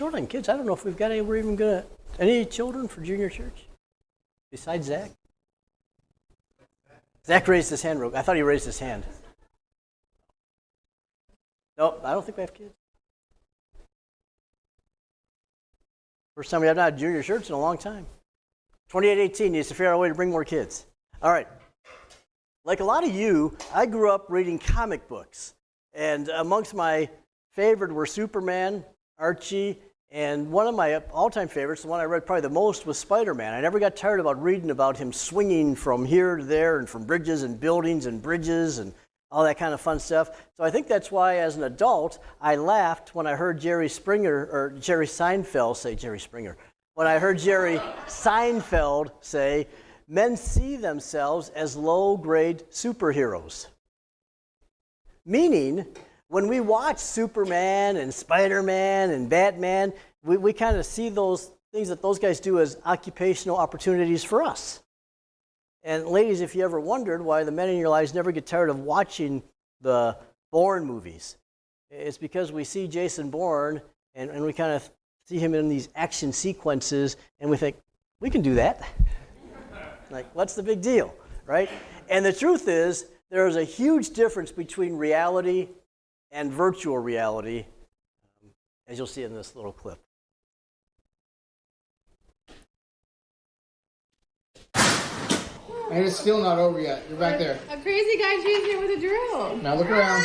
short on kids. I don't know if we've got any. We're even gonna any children for junior church besides Zach. Zach raised his hand. I thought he raised his hand. Nope, I don't think we have kids. First time we have not a junior church in a long time. 2818 needs to figure out a way to bring more kids. All right. Like a lot of you, I grew up reading comic books. And amongst my favorite were Superman, Archie, and one of my all-time favorites, the one I read probably the most, was Spider-Man. I never got tired about reading about him swinging from here to there and from bridges and buildings and bridges and all that kind of fun stuff. So I think that's why, as an adult, I laughed when I heard Jerry Seinfeld say, when I heard Jerry Seinfeld say, men see themselves as low-grade superheroes. Meaning, when we watch Superman and Spider-Man and Batman, we kind of see those things that those guys do as occupational opportunities for us. And ladies, if you ever wondered why the men in your lives never get tired of watching the Bourne movies, it's because we see Jason Bourne and we kind of see him in these action sequences and we think, we can do that. Like, what's the big deal, right? And the truth is, there is a huge difference between reality and virtual reality, as you'll see in this little clip. And it's still not over yet. You're back there. A crazy guy chasing it with a drill. Now look around.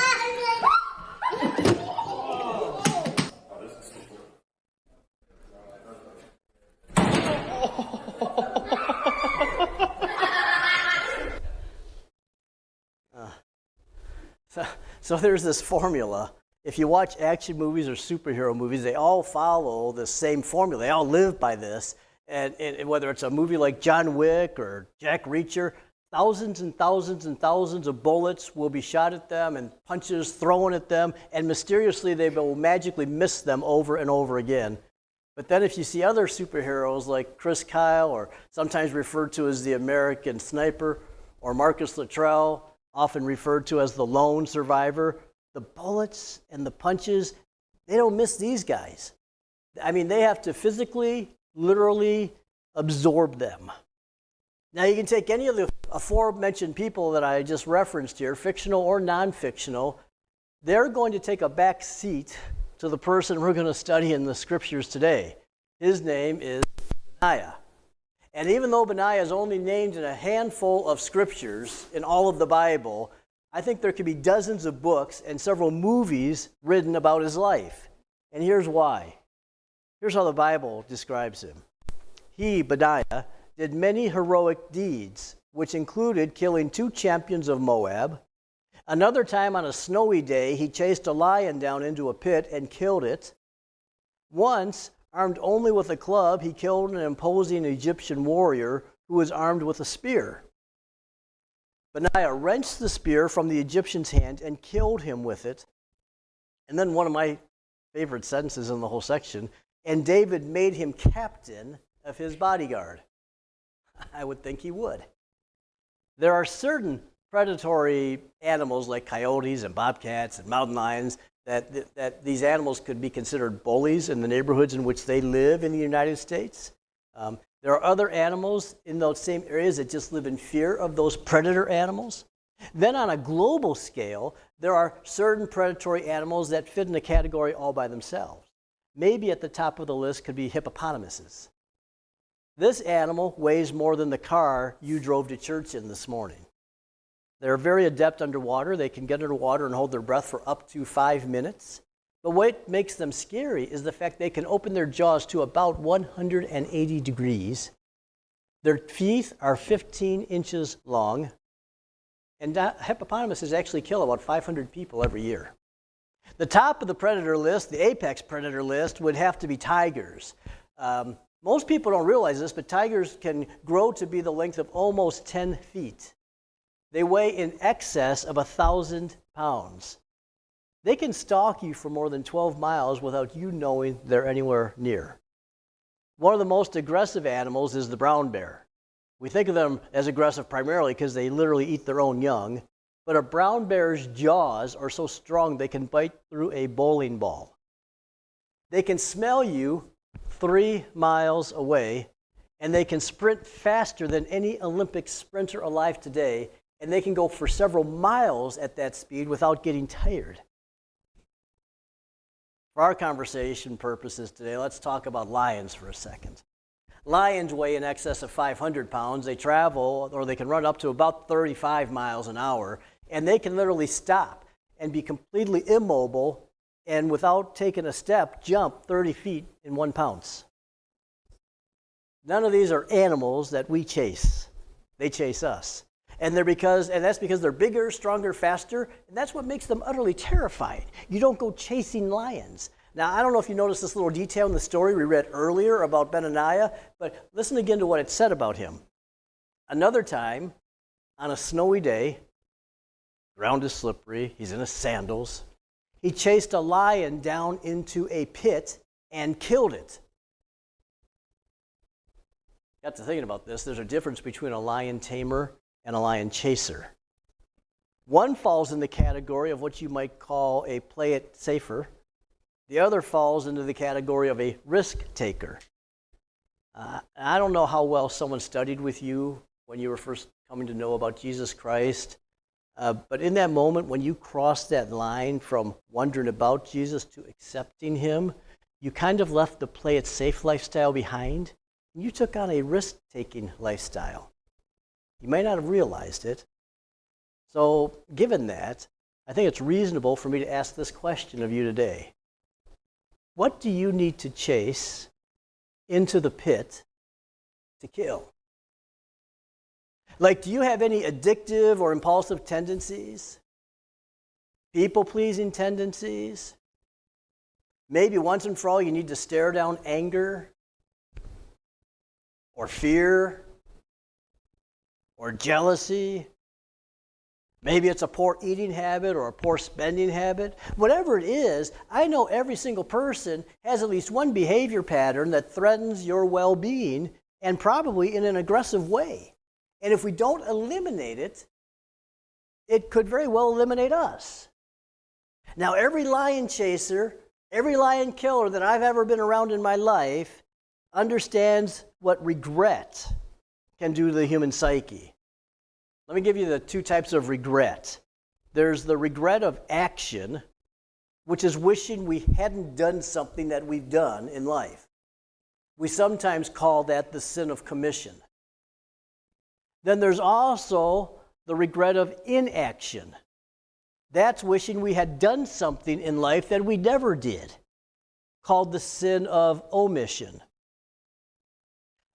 So there's this formula. If you watch action movies or superhero movies, they all follow the same formula. They all live by this. And whether it's a movie like John Wick or Jack Reacher, thousands and thousands and thousands of bullets will be shot at them and punches thrown at them, and mysteriously they will magically miss them over and over again. But then if you see other superheroes like Chris Kyle, or sometimes referred to as the American Sniper, or Marcus Luttrell, often referred to as the lone survivor, the bullets and the punches, they don't miss these guys. I mean, they have to physically, literally absorb them. Now, you can take any of the aforementioned people that I just referenced here, fictional or non-fictional, they're going to take a back seat to the person we're going to study in the scriptures today. His name is Beniah. And even though Beniah is only named in a handful of scriptures in all of the Bible, I think there could be dozens of books and several movies written about his life. And here's why. Here's how the Bible describes him. He, Beniah, did many heroic deeds, which included killing 2 champions of Moab. Another time on a snowy day, he chased a lion down into a pit and killed it. Once, armed only with a club, he killed an imposing Egyptian warrior who was armed with a spear. Beniah wrenched the spear from the Egyptian's hand and killed him with it. And then one of my favorite sentences in the whole section, and David made him captain of his bodyguard. I would think he would. There are certain predatory animals like coyotes and bobcats and mountain lions that these animals could be considered bullies in the neighborhoods in which they live in the United States. There are other animals in those same areas that just live in fear of those predator animals. Then on a global scale, there are certain predatory animals that fit in a category all by themselves. Maybe at the top of the list could be hippopotamuses. This animal weighs more than the car you drove to church in this morning. They're very adept underwater. They can get underwater and hold their breath for up to 5 minutes. But what makes them scary is the fact they can open their jaws to about 180 degrees. Their teeth are 15 inches long. And hippopotamuses actually kill about 500 people every year. The top of the predator list, the apex predator list, would have to be tigers. Most people don't realize this, but tigers can grow to be the length of almost 10 feet. They weigh in excess of 1,000 pounds. They can stalk you for more than 12 miles without you knowing they're anywhere near. One of the most aggressive animals is the brown bear. We think of them as aggressive primarily because they literally eat their own young, but a brown bear's jaws are so strong they can bite through a bowling ball. They can smell you 3 miles away, and they can sprint faster than any Olympic sprinter alive today, and they can go for several miles at that speed without getting tired. For our conversation purposes today, let's talk about lions for a second. Lions weigh in excess of 500 pounds. They travel, or they can run up to about 35 miles an hour, and they can literally stop and be completely immobile and without taking a step, jump 30 feet in 1 pounce. None of these are animals that we chase. They chase us. And that's because they're bigger, stronger, faster, and that's what makes them utterly terrifying. You don't go chasing lions. Now, I don't know if you noticed this little detail in the story we read earlier about Beniah, but listen again to what it said about him. Another time, on a snowy day, ground is slippery, he's in his sandals, he chased a lion down into a pit and killed it. Got to thinking about this. There's a difference between a lion tamer and a lion chaser. One falls in the category of what you might call a play it safer. The other falls into the category of a risk taker. I don't know how well someone studied with you when you were first coming to know about Jesus Christ, but in that moment when you crossed that line from wondering about Jesus to accepting him, you kind of left the play it safe lifestyle behind, and you took on a risk-taking lifestyle. You may not have realized it. So, given that, I think it's reasonable for me to ask this question of you today. What do you need to chase into the pit to kill? Like, do you have any addictive or impulsive tendencies? People-pleasing tendencies? Maybe once and for all you need to stare down anger or fear or jealousy. Maybe it's a poor eating habit or a poor spending habit. Whatever it is, I know every single person has at least one behavior pattern that threatens your well-being, and probably in an aggressive way. And if we don't eliminate it, it could very well eliminate us. Now, every lion chaser, every lion killer that I've ever been around in my life understands what regret can do to the human psyche. Let me give you the 2 types of regret. There's the regret of action, which is wishing we hadn't done something that we've done in life. We sometimes call that the sin of commission. Then there's also the regret of inaction. That's wishing we had done something in life that we never did, called the sin of omission.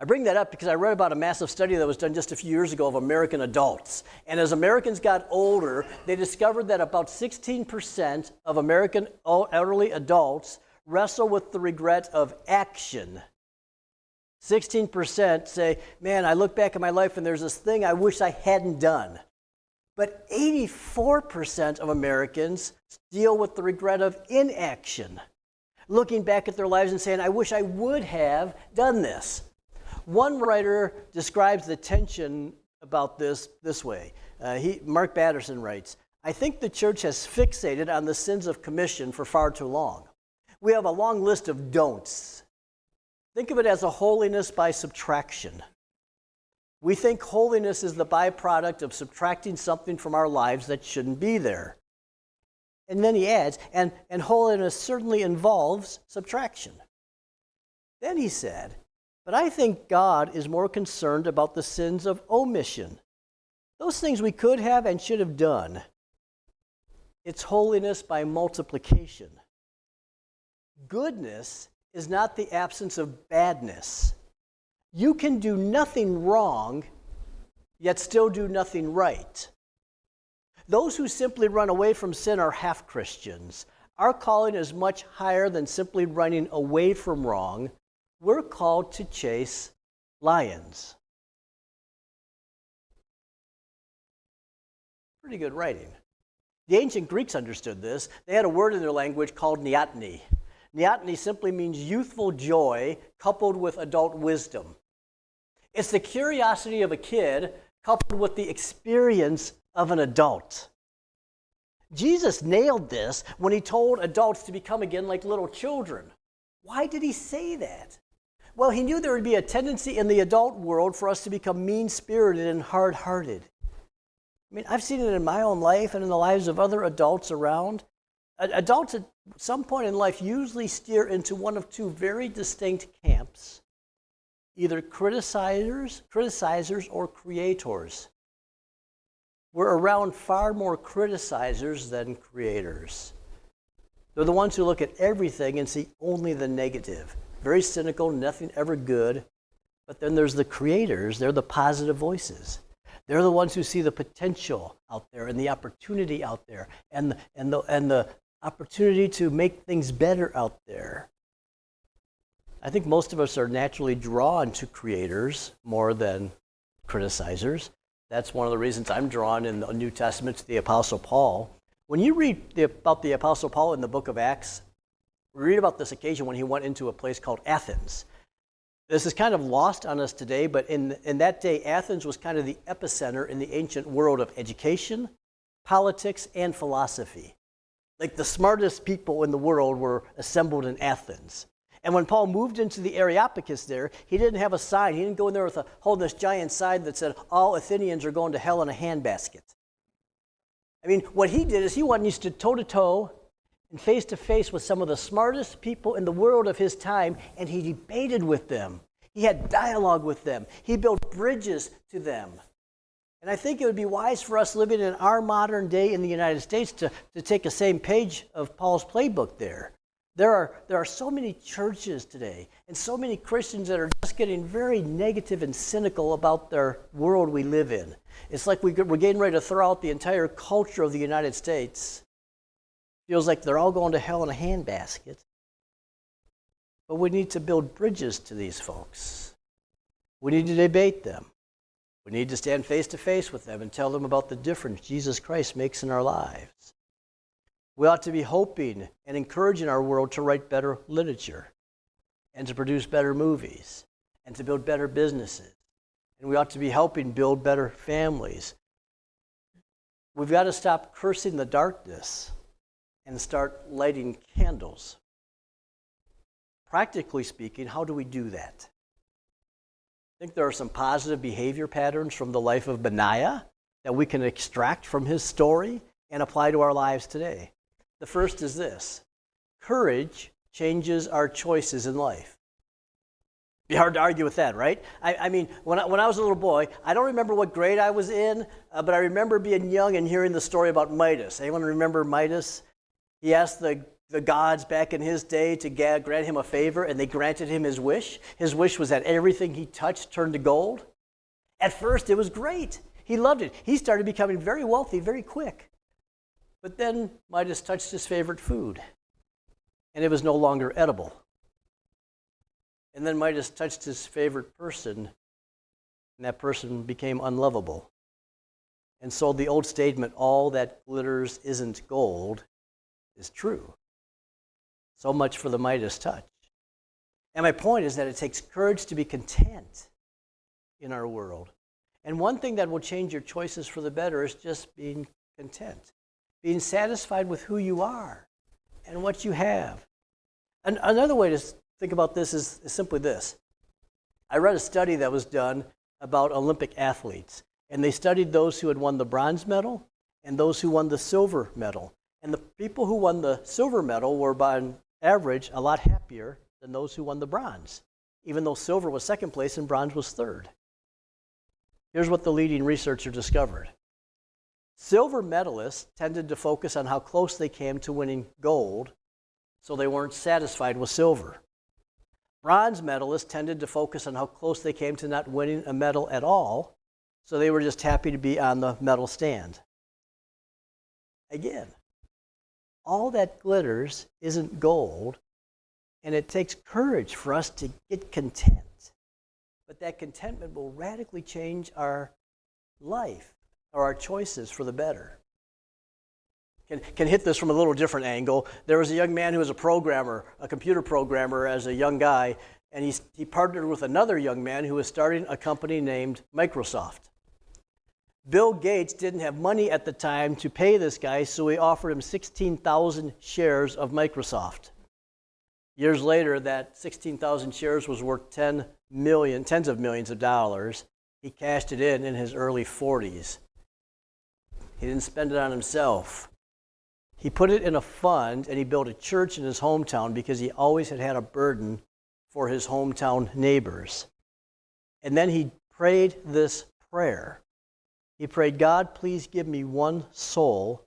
I bring that up because I read about a massive study that was done just a few years ago of American adults. And as Americans got older, they discovered that about 16% of American elderly adults wrestle with the regret of action. 16% say, man, I look back at my life and there's this thing I wish I hadn't done. But 84% of Americans deal with the regret of inaction, looking back at their lives and saying, I wish I would have done this. One writer describes the tension about this way. Mark Batterson writes, I think the church has fixated on the sins of commission for far too long. We have a long list of don'ts. Think of it as a holiness by subtraction. We think holiness is the byproduct of subtracting something from our lives that shouldn't be there. And then he adds, and holiness certainly involves subtraction. Then he said, but I think God is more concerned about the sins of omission. Those things we could have and should have done. It's holiness by multiplication. Goodness is not the absence of badness. You can do nothing wrong, yet still do nothing right. Those who simply run away from sin are half-Christians. Our calling is much higher than simply running away from wrong. We're called to chase lions. Pretty good writing. The ancient Greeks understood this. They had a word in their language called neoteny. Neoteny simply means youthful joy coupled with adult wisdom. It's the curiosity of a kid coupled with the experience of an adult. Jesus nailed this when he told adults to become again like little children. Why did he say that? Well, he knew there would be a tendency in the adult world for us to become mean-spirited and hard-hearted. I mean, I've seen it in my own life and in the lives of other adults around. Adults at some point in life usually steer into one of two very distinct camps, either criticizers or creators. We're around far more criticizers than creators. They're the ones who look at everything and see only the negative. Very cynical, nothing ever good. But then there's the creators. They're the positive voices. They're the ones who see the potential out there and the opportunity out there and the opportunity to make things better out there. I think most of us are naturally drawn to creators more than criticizers. That's one of the reasons I'm drawn in the New Testament to the Apostle Paul. When you read about the Apostle Paul in the book of Acts, we read about this occasion when he went into a place called Athens. This is kind of lost on us today, but in that day, Athens was kind of the epicenter in the ancient world of education, politics, and philosophy. Like the smartest people in the world were assembled in Athens. And when Paul moved into the Areopagus there, he didn't have a sign. He didn't go in there holding this giant sign that said, all Athenians are going to hell in a handbasket. I mean, what he did is he went and he stood toe-to-toe and face-to-face with some of the smartest people in the world of his time, and he debated with them. He had dialogue with them. He built bridges to them. And I think it would be wise for us living in our modern day in the United States to take the same page of Paul's playbook there. There are so many churches today and so many Christians that are just getting very negative and cynical about their world we live in. It's like we're getting ready to throw out the entire culture of the United States. Feels like they're all going to hell in a handbasket. But we need to build bridges to these folks. We need to debate them. We need to stand face to face with them and tell them about the difference Jesus Christ makes in our lives. We ought to be hoping and encouraging our world to write better literature and to produce better movies and to build better businesses. And we ought to be helping build better families. We've got to stop cursing the darkness and start lighting candles. Practically speaking, how do we do that? I think there are some positive behavior patterns from the life of Beniah that we can extract from his story and apply to our lives today. The first is this: courage changes our choices in life. Be hard to argue with that, right? I mean, when I was a little boy, I don't remember what grade I was in, but I remember being young and hearing the story about Midas. Anyone remember Midas? He asked the gods back in his day to grant him a favor, and they granted him his wish. His wish was that everything he touched turned to gold. At first, it was great. He loved it. He started becoming very wealthy very quick. But then Midas touched his favorite food, and it was no longer edible. And then Midas touched his favorite person, and that person became unlovable. And so the old statement, all that glitters isn't gold, is true. So much for the Midas touch. And my point is that it takes courage to be content in our world. And one thing that will change your choices for the better is just being content. Being satisfied with who you are and what you have. And another way to think about this is simply this. I read a study that was done about Olympic athletes, and they studied those who had won the bronze medal and those who won the silver medal. And the people who won the silver medal were, by average, a lot happier than those who won the bronze, even though silver was second place and bronze was third. Here's what the leading researcher discovered. Silver medalists tended to focus on how close they came to winning gold, so they weren't satisfied with silver. Bronze medalists tended to focus on how close they came to not winning a medal at all, so they were just happy to be on the medal stand. Again, all that glitters isn't gold, and it takes courage for us to get content. But that contentment will radically change our life or our choices for the better. Can hit this from a little different angle. There was a young man who was a programmer, a computer programmer as a young guy, and he partnered with another young man who was starting a company named Microsoft. Bill Gates didn't have money at the time to pay this guy, so he offered him 16,000 shares of Microsoft. Years later, that 16,000 shares was worth tens of millions of dollars. He cashed it in his early 40s. He didn't spend it on himself. He put it in a fund, and he built a church in his hometown because he always had a burden for his hometown neighbors. And then he prayed this prayer. He prayed, God, please give me one soul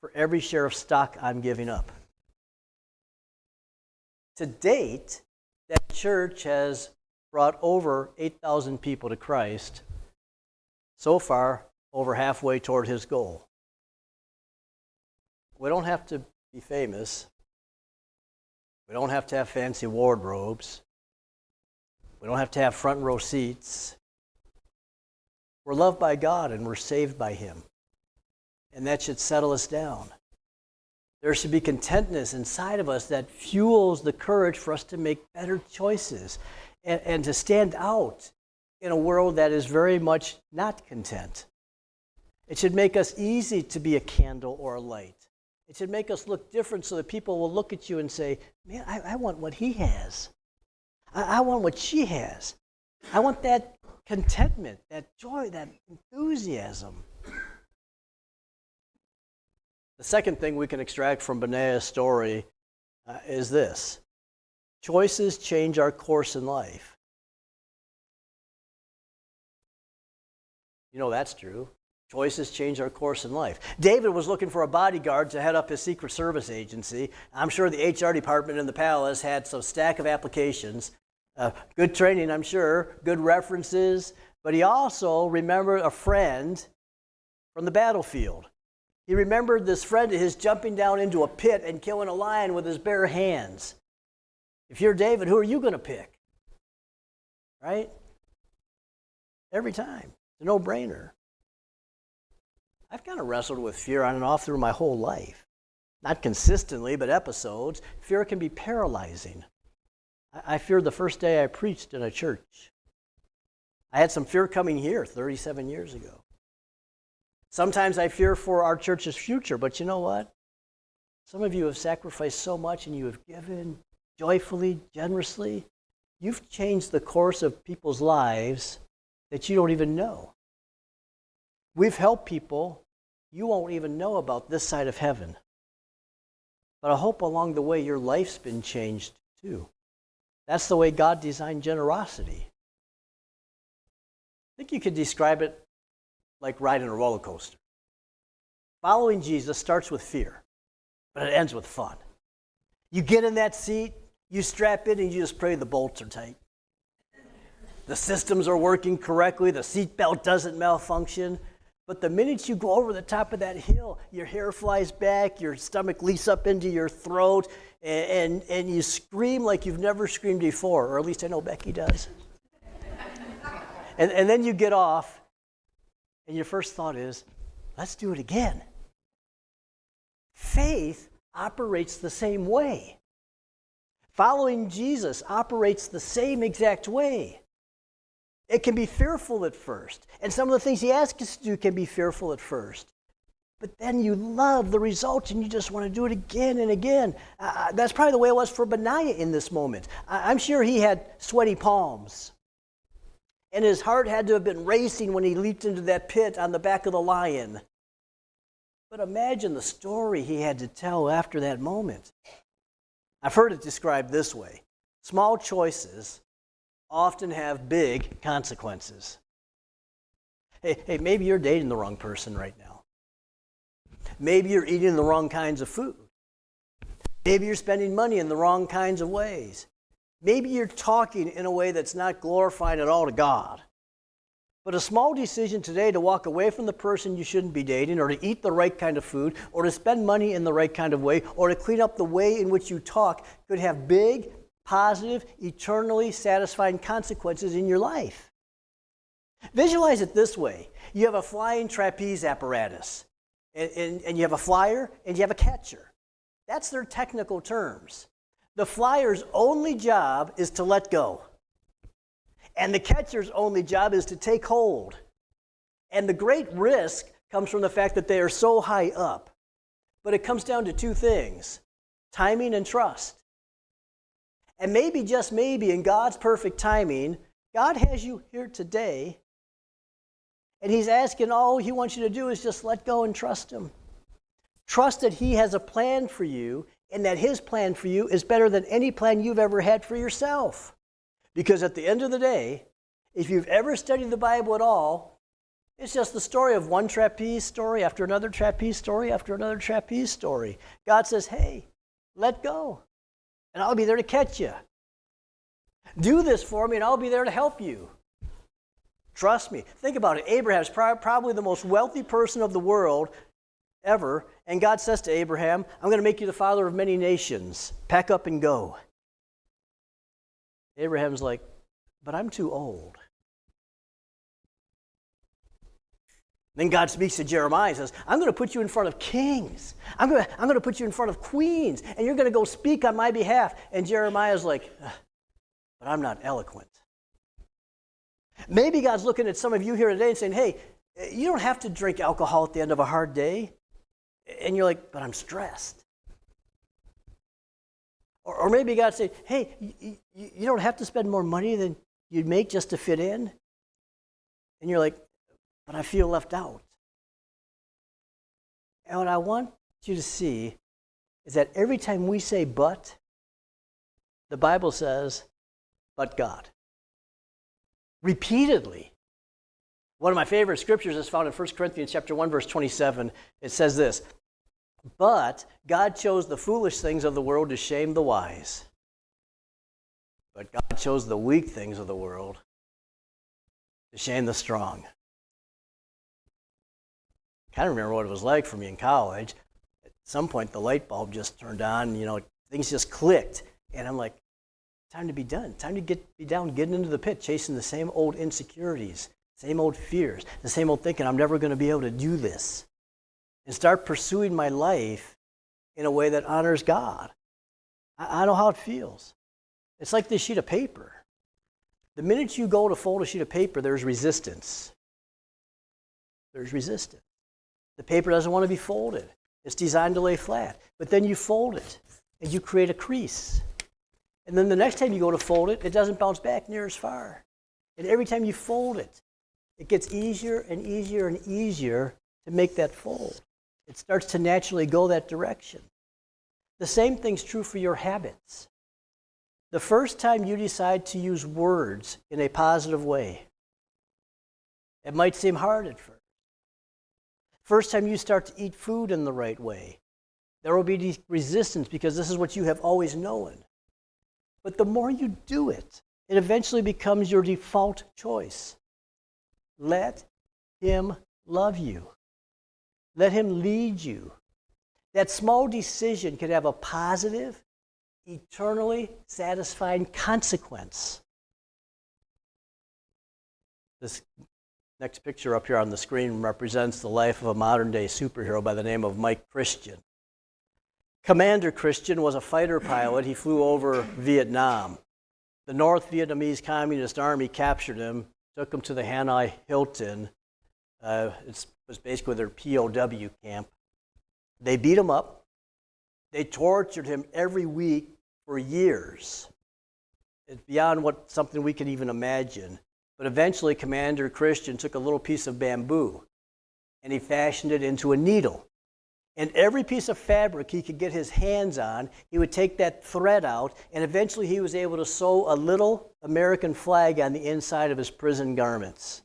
for every share of stock I'm giving up. To date, that church has brought over 8,000 people to Christ. So far, over halfway toward his goal. We don't have to be famous. We don't have to have fancy wardrobes. We don't have to have front row seats. We're loved by God and we're saved by Him. And that should settle us down. There should be contentness inside of us that fuels the courage for us to make better choices and to stand out in a world that is very much not content. It should make us easy to be a candle or a light. It should make us look different so that people will look at you and say, man, I want what he has. I want what she has. I want that contentment, that joy, that enthusiasm. The second thing we can extract from Beniah's story is this. Choices change our course in life. You know that's true. Choices change our course in life. David was looking for a bodyguard to head up his Secret Service agency. I'm sure the HR department in the palace had some stack of applications. Good training, I'm sure, good references. But he also remembered a friend from the battlefield. He remembered this friend of his jumping down into a pit and killing a lion with his bare hands. If you're David, who are you going to pick? Right? Every time. It's a no-brainer. I've kind of wrestled with fear on and off through my whole life. Not consistently, but episodes. Fear can be paralyzing. I feared the first day I preached in a church. I had some fear coming here 37 years ago. Sometimes I fear for our church's future, but you know what? Some of you have sacrificed so much and you have given joyfully, generously. You've changed the course of people's lives that you don't even know. We've helped people you won't even know about this side of heaven. But I hope along the way your life's been changed too. That's the way God designed generosity. I think you could describe it like riding a roller coaster. Following Jesus starts with fear, but it ends with fun. You get in that seat, you strap in, and you just pray the bolts are tight. The systems are working correctly, the seatbelt doesn't malfunction. But the minute you go over the top of that hill, your hair flies back, your stomach leaps up into your throat, and you scream like you've never screamed before, or at least I know Becky does. And then you get off, and your first thought is, let's do it again. Faith operates the same way. Following Jesus operates the same exact way. It can be fearful at first. And some of the things he asks us to do can be fearful at first. But then you love the results and you just want to do it again and again. That's probably the way it was for Beniah in this moment. I'm sure he had sweaty palms. And his heart had to have been racing when he leaped into that pit on the back of the lion. But imagine the story he had to tell after that moment. I've heard it described this way. Small choices often have big consequences. Hey, maybe you're dating the wrong person right now. Maybe you're eating the wrong kinds of food. Maybe you're spending money in the wrong kinds of ways. Maybe you're talking in a way that's not glorifying at all to God. But a small decision today to walk away from the person you shouldn't be dating, or to eat the right kind of food, or to spend money in the right kind of way, or to clean up the way in which you talk could have big, positive, eternally satisfying consequences in your life. Visualize it this way. You have a flying trapeze apparatus, and you have a flyer, and you have a catcher. That's their technical terms. The flyer's only job is to let go. And the catcher's only job is to take hold. And the great risk comes from the fact that they are so high up. But it comes down to two things: timing and trust. And maybe, just maybe, in God's perfect timing, God has you here today, and he's asking, all he wants you to do is just let go and trust him. Trust that he has a plan for you, and that his plan for you is better than any plan you've ever had for yourself. Because at the end of the day, if you've ever studied the Bible at all, it's just the story of one trapeze story after another trapeze story after another trapeze story. God says, hey, let go, and I'll be there to catch you. Do this for me, and I'll be there to help you. Trust me. Think about it. Abraham's probably the most wealthy person of the world ever, and God says to Abraham, I'm going to make you the father of many nations. Pack up and go. Abraham's like, but I'm too old. Then God speaks to Jeremiah and says, I'm going to put you in front of kings. I'm going to put you in front of queens, and you're going to go speak on my behalf. And Jeremiah's like, but I'm not eloquent. Maybe God's looking at some of you here today and saying, hey, you don't have to drink alcohol at the end of a hard day. And you're like, but I'm stressed. Or maybe God's saying, hey, you don't have to spend more money than you'd make just to fit in. And you're like, but I feel left out. And what I want you to see is that every time we say but, the Bible says, but God. Repeatedly. One of my favorite scriptures is found in 1 Corinthians chapter 1, verse 27. It says this, but God chose the foolish things of the world to shame the wise. But God chose the weak things of the world to shame the strong. I kind of remember what it was like for me in college. At some point, the light bulb just turned on, things just clicked. And I'm like, time to be done. Time to be down, getting into the pit, chasing the same old insecurities, same old fears, the same old thinking, I'm never going to be able to do this. And start pursuing my life in a way that honors God. I know how it feels. It's like this sheet of paper. The minute you go to fold a sheet of paper, there's resistance. There's resistance. The paper doesn't want to be folded. It's designed to lay flat. But then you fold it, and you create a crease. And then the next time you go to fold it, it doesn't bounce back near as far. And every time you fold it, it gets easier and easier and easier to make that fold. It starts to naturally go that direction. The same thing's true for your habits. The first time you decide to use words in a positive way, it might seem hard at first. First time you start to eat food in the right way, there will be resistance because this is what you have always known. But the more you do it, it eventually becomes your default choice. Let him love you. Let him lead you. That small decision can have a positive, eternally satisfying consequence. This next picture up here on the screen represents the life of a modern-day superhero by the name of Mike Christian. Commander Christian was a fighter pilot. He flew over Vietnam. The North Vietnamese Communist Army captured him, took him to the Hanoi Hilton. It was basically their POW camp. They beat him up. They tortured him every week for years. It's beyond something we can even imagine. But eventually, Commander Christian took a little piece of bamboo, and he fashioned it into a needle. And every piece of fabric he could get his hands on, he would take that thread out, and eventually he was able to sew a little American flag on the inside of his prison garments.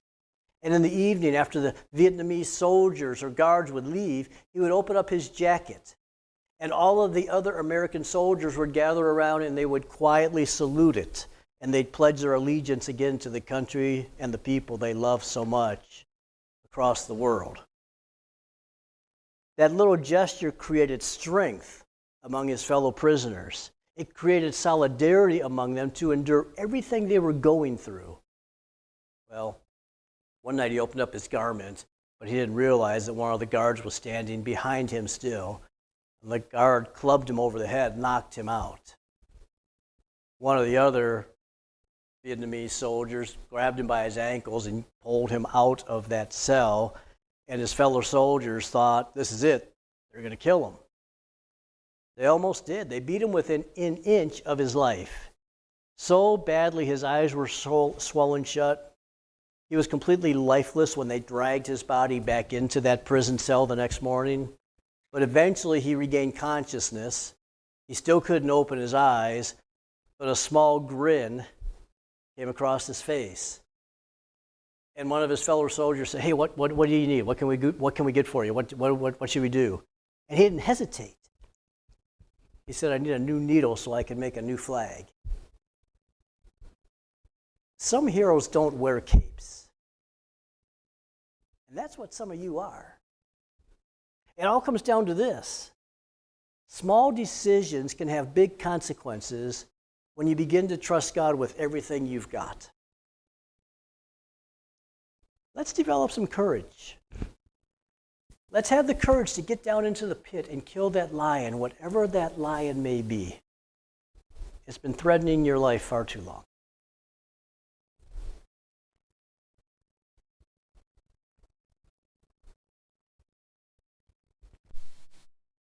And in the evening, after the Vietnamese soldiers or guards would leave, he would open up his jacket, and all of the other American soldiers would gather around and they would quietly salute it. And they'd pledge their allegiance again to the country and the people they love so much across the world. That little gesture created strength among his fellow prisoners. It created solidarity among them to endure everything they were going through. Well, one night he opened up his garment, but he didn't realize that one of the guards was standing behind him still. And the guard clubbed him over the head, knocked him out. One of the other Vietnamese soldiers grabbed him by his ankles and pulled him out of that cell. And his fellow soldiers thought, this is it. They're going to kill him. They almost did. They beat him within an inch of his life. so badly his eyes were swollen shut. He was completely lifeless when they dragged his body back into that prison cell the next morning. But eventually he regained consciousness. He still couldn't open his eyes, but a small grin came across his face. And one of his fellow soldiers said, "Hey, what do you need? What can we get for you? What should we do?" And he didn't hesitate. He said, "I need a new needle so I can make a new flag." Some heroes don't wear capes. And that's what some of you are. It all comes down to this. Small decisions can have big consequences when you begin to trust God with everything you've got. Let's develop some courage. Let's have the courage to get down into the pit and kill that lion, whatever that lion may be. It's been threatening your life far too long.